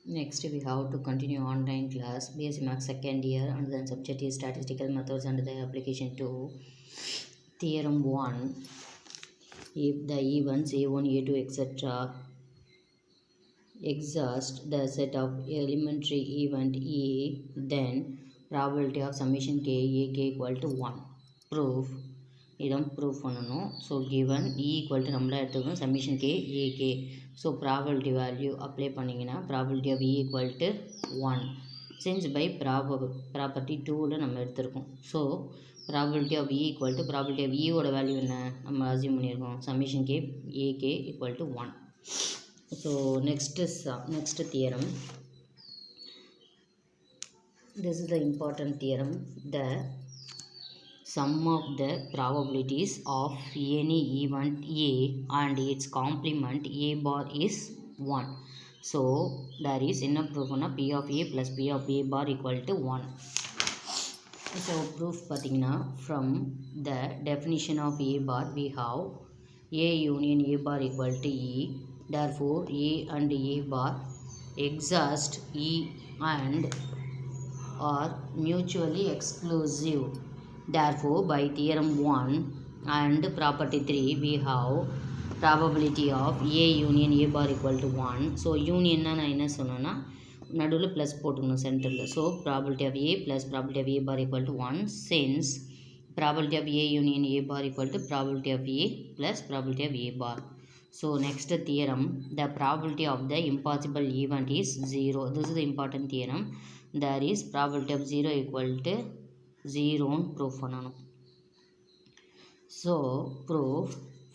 Next, we have to continue online class B.sc Max second year, and then subject is statistical methods and the application to theorem 1. If the events A1, A2, etc. exhaust the set of elementary event E, then probability of summation k ak equal to 1. Proof. இதான் proof பண்ணணும். So given E equal to நம்மளாக எடுத்துக்கணும் summation K A K. So probability value apply பண்ணிங்கன்னா probability of E equal to 1 since by property 2ல் நம்ம எடுத்திருக்கோம். So probability of E equal to probability of இயோட value என்ன நம்ம அசியூம் பண்ணியிருக்கோம் summation K A K equal to 1. So next theorem. This is the important theorem. The sum of the probabilities of any event A and its complement A bar is 1. So there is enough proof on P of A plus P of A bar equal to 1. So proof pathina from the definition of A bar we have A union A bar equal to E. Therefore A and A bar exhaust E and are mutually exclusive. Therefore by theorem 1 and property 3 we have probability of A union A bar equal to 1. So union na நான் என்ன சொன்னேன்னா நடுவில் plus போட்டுக்கணும் சென்டரில். So probability of A plus probability of A bar equal to 1 since probability of A union A bar equal to probability of A plus probability of A bar. So next theorem, the probability of the impossible event is 0. This is the important theorem. There is probability of 0 equal to 0 proof பண்ணணும். So proof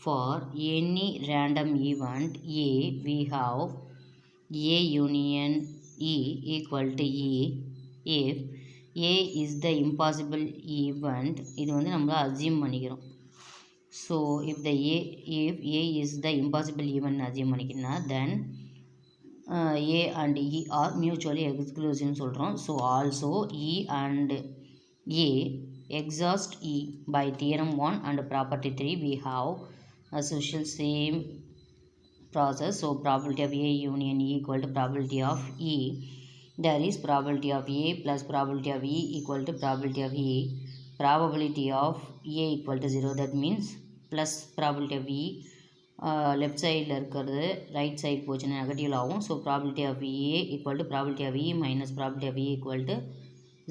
for any random event A we have A union E equal to E if A is the impossible event. இது வந்து நம்ம assume பண்ணிக்கிறோம். So if A is the impossible event assume பண்ணிக்கினா then A and E are mutually exclusive சொல்கிறோம். So also E and A exhaust E by theorem 1 and property 3 we have associate same process. So probability of A union E equal to probability of E. There is probability of A plus probability of E equal to probability of E. Probability of A equal to 0, that means plus probability of E left சைடில் இருக்கிறது right side போச்சுன்னா negative ஆகும். So probability of A equal to probability of E minus probability of E equal to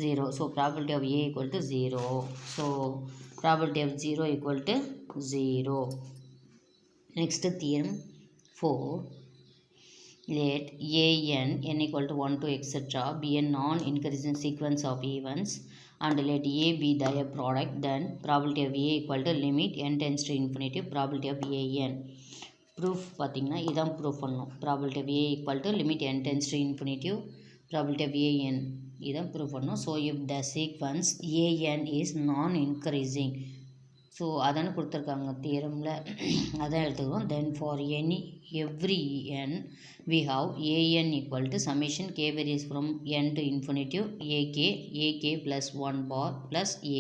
0. So probability of A equal to 0. So probability of 0 equal to 0. Next theorem 4. Let n equal to 1 to etc. be a non-increasing sequence of events and let A be their product, then probability of A equal to limit n tends to infinity probability of an. Proof பார்த்தீங்கன்னா இதான் proof பண்ணணும். probability of A equal to limit n tends to infinity probability of an இதான் proof பண்ணணும். So if the sequence an is non-increasing, so அதானே கொடுத்துருக்காங்க தியரமில் அதான் எடுத்துக்கிறோம். தென் for every n we have an equal to summation k varies from n to infinity ak plus 1 bar plus a.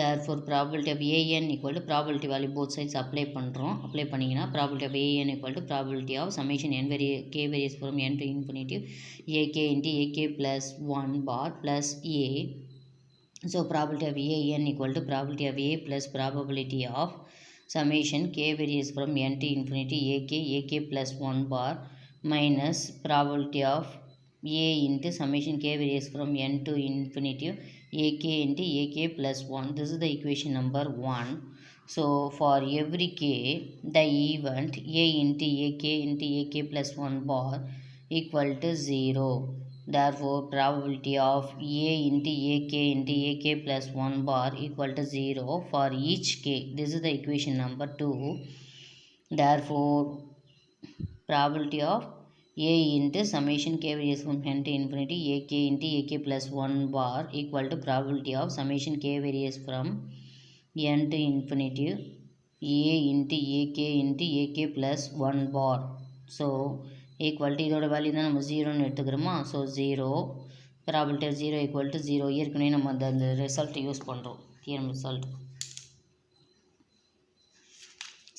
Therefore probability of an equal to probability value both sides apply பண்ணிங்கன்னா probability of an equal to probability of summation k varies from n to infinity ak into ak plus 1 bar plus a. So probability of an equal to probability of A plus probability of summation k varies from n to infinity ak plus 1 bar minus probability of A into summation k varies from n to infinity ak into ak plus 1. This is the equation number 1. So for every k, the event A into ak plus 1 bar equal to 0. Therefore probability of A into ak plus 1 bar equal to 0 for each k. This is the equation number 2. Therefore probability of A into summation k varies from n to infinity ak into ak plus 1 bar equal to probability of summation k varies from n to infinity A into ak plus 1 bar. So equal to இதோட value தான் நம்ம ஜீரோன்னு எடுத்துக்கிறோமா. So 0 probability of 0 equal to 0. ஏற்கனவே நம்ம அந்த result use பண்ணுறோம் theorem result.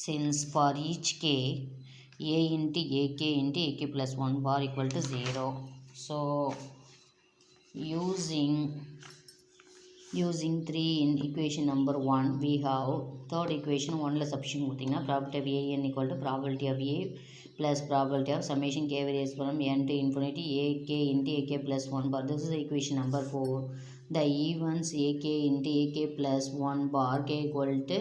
Since for each k a into ak plus 1 bar equal to 0. So using 3 in equation number 1, we have third equation 1 la substitution கொடுத்தீங்கன்னா probability of an equal to probability of a plus probability of summation k varies from n to infinity ak into ak plus 1 bar. This is the equation number 4. The events ak into ak plus 1 bar k equal to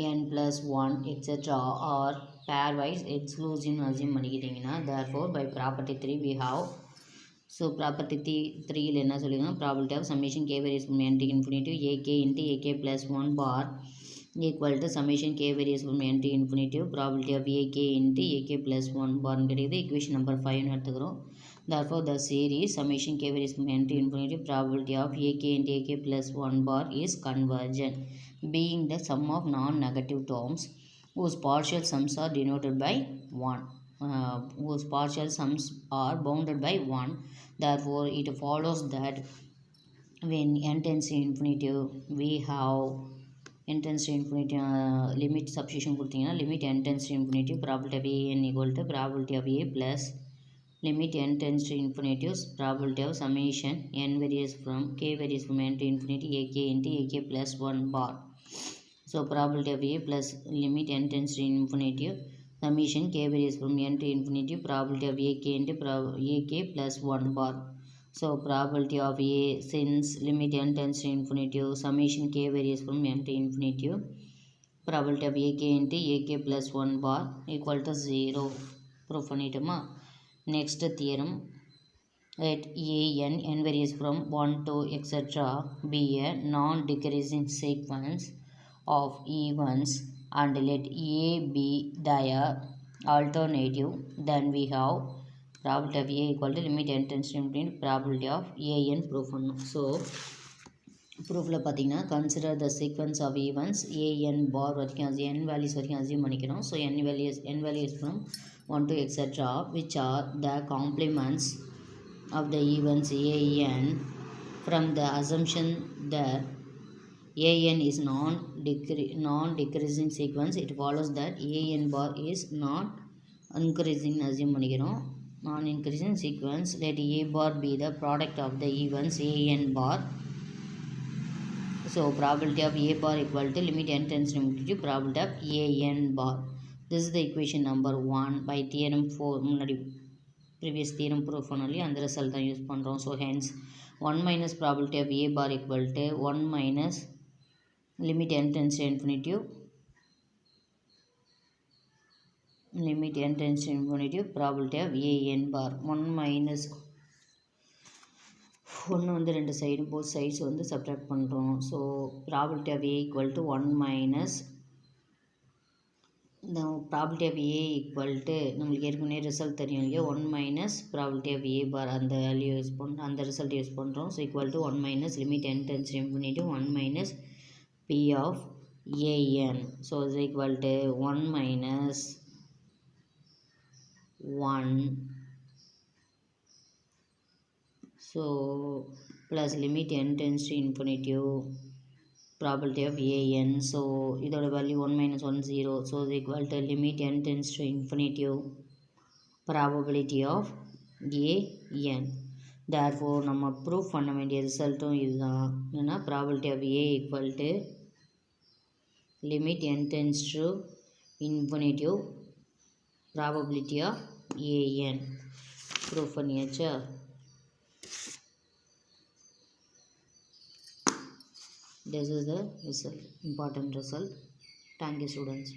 n plus 1 etc. are pairwise exclusive assume பண்ணிக்கிட்டீங்கன்னா therefore by property 3 we have. So property 3 என்ன சொல்லிருக்கோம், probability of summation k varies from n to infinity ak into ak plus 1 bar equal to summation k varies from n to infinity probability of ak into ak plus 1 bar கிடைக்குது. equation number 5 எடுத்துக்கிறோம். Therefore the series summation k varies from n to infinity probability of ak into ak plus 1 bar is convergent, being the sum of non-negative terms whose partial sums are denoted by 1. Whose partial sums are bounded by 1. Therefore it follows that when n tends to infinity we have n tends to infinity limit substitution கொடுத்தீங்கன்னா limit n tends to infinity probability of a n equal to probability of a plus limit n tends to infinity probability of summation n varies from k varies from n to infinity ak into ak plus 1 bar. So probability of a plus limit n tends to infinity summation k varies from n to infinity probability of ak into ak plus 1 bar. So probability of a since limit n tends to infinity summation k varies from n to infinity probability of ak into ak plus 1 bar equal to 0. Proof பண்ணிட்டோமா. Next theorem, let n varies from 1 to etc. be a non-decreasing sequence of events and let a be their alternative, then we have probability of a equal to limit n tends to infinity probability of an proof பண்ணும். So ப்ரூஃபில் பார்த்தீங்கன்னா consider the sequence of events AN bar வரைக்கும் n values வரைக்கும் assume பண்ணிக்கிறோம். So n values from 1 to etc. which are the complements of the events an from the assumption that an is non-decreasing sequence. It follows that an bar is not increasing assume பண்ணிக்கிறோம். Non-increasing sequence, let a bar be the product of the events an bar. So probability of a bar equal to limit n tends to infinity probability of an bar. This is the equation number 1 by theorem 4. முன்னாடி previous theorem proof பண்ணி அந்த result தான் use பண்ணுறோம். So hence 1 minus probability of a bar equal to 1 minus limit n tends to infinity probability of an bar. 1 minus 1 வந்து ரெண்டு side both sides வந்து subtract பண்ணுறோம். So probability of A equal to 1 minus இந்த probability of A equal to நம்மளுக்கு ஏற்கனவே result தெரியும் இல்லையா, 1 minus probability of A bar அந்த வேல்யூ யூஸ் பண்ணுறோம், அந்த ரிசல்ட் யூஸ் பண்ணுறோம். So equal to 1 minus limit n tends to infinity 1 minus P of AN. So is equal to 1 minus 1 so plus limit n tends to infinity probability of an. So இதோட value 1 minus 1 0. So is equal to limit n tends to infinity probability of an. Therefore நம்ம proof பண்ண வேண்டிய ரிசல்ட்டும் இதுதான். ஏன்னா probability of a equal to limit n tends to infinity probability of an. proof பண்ணியாச்சா. This is the result, important result. Thank you students.